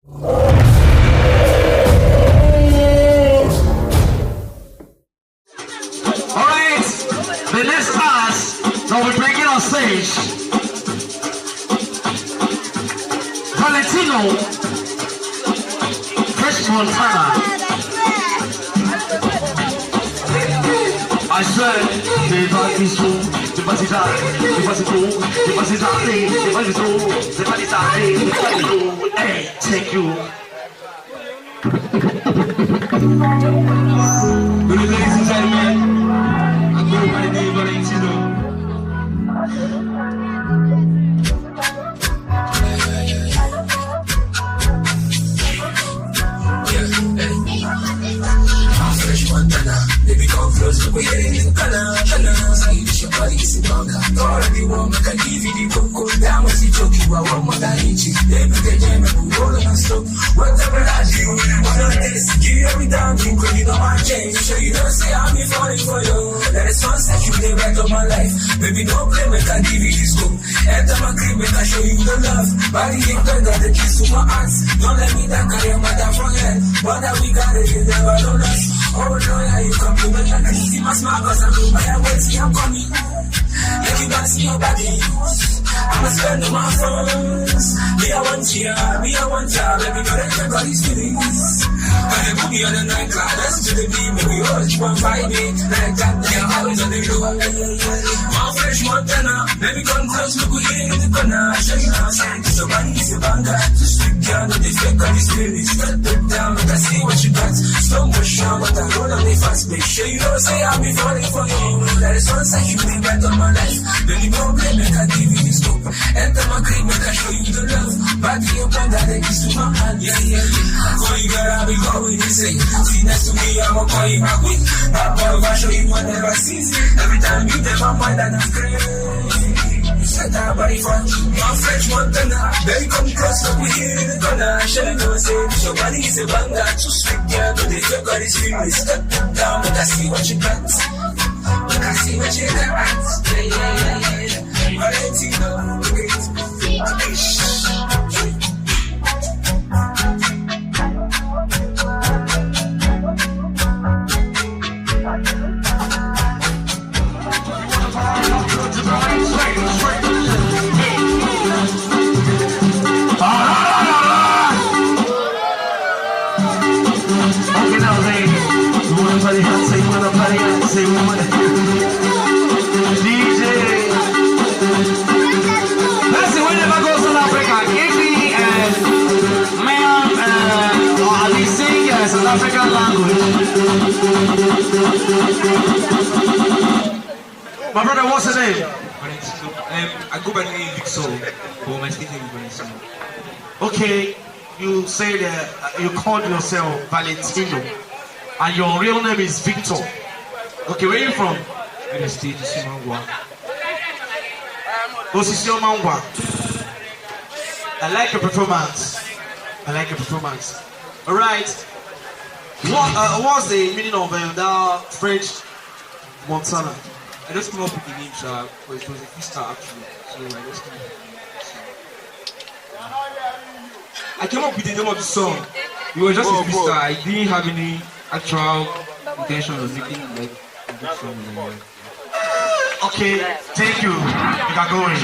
Alright, the next class that we're bringing on stage, Valentino, Fresh Montana. I said, c'est pas des sous, c'est pas des arts, c'est pas des trous, c'est pas des arts, c'est pas des trous, c'est pas des arts, c'est pas des trous. Hey, thank you. Good ladies and gentlemen, I'm going by the name Valentino. Baby, come close, look where you in Ghana. Say this your body, it's a bunga. All of the woman can give you the cocoa. Down as you choke, you are one more than inches. Baby, they jam and we roll on slow. Whatever I do, one of this. Give every damn thing, cause you know my change. So you don't say I'll be falling for you. That is one set you the rest of my life. Baby, no play, make I give you this scoop. Enter my crib, make I show you the love. Body ain't done, got the kiss to my ass. Don't let me down, cause your mother forget. But that we got it, you never know us. Oh, no, yeah, you come to me. I can see my smile, cause I'm doing my way, see I'm coming. Like you gotta see your body. I'ma spend all my funds. Me, I want you, me, I want you. Let me know that you got these feelings. When they put me on the night club, listen to the beat, make me always want vibing. Like that, they're always on the low. My fresh Montana, baby, come close, look who here in the corner. Show you how I'm saying, this your body is a banger. Just stick down, no, they fake on these feelings. Step it down, make I see what you got. Slow motion, but I roll on the fast. Make sure you don't say I'll be falling for you. That is one side, you be right on my life. Baby, don't play, make I give you this scope. Enter my crib, make I show you the love. Body up on that, they kiss to my hand. Yeah, yeah, yeah. For you, girl, I'll be going insane. See next to me, I'ma call you my queen. My boy, I show you what never sees. Every time you take my mind, and I'm crazy. You said that body for my French Montana. Baby, come close, look, we here in the corner. Show you know, say, this your body is a banger. Too sweet, girl, but they feel got this feeling. Step it down, make I see what you got. Make I see what you got. Yeah, yeah, yeah, yeah. Valentino, look at it. DJ. Listen, whenever I go to South Africa, give me ma'am, or at least sing South African language. My brother, what's his name? I go by the name Victor, but my stage name is Valentino. Okay, you say that you call yourself Valentino, and your real name is Victor. Okay, where are you from? I just stay to Simangwa. Osisio Mangwa. I like your performance. I like your performance. Alright. What's the meaning of that French Montana? I just came up with the name, sir, because it was a freestyle actually. So I just came up with the name. I came up with the name of the song. It was just a freestyle. I didn't have any actual intention of making like a good song. Okay, thank you. You can go in.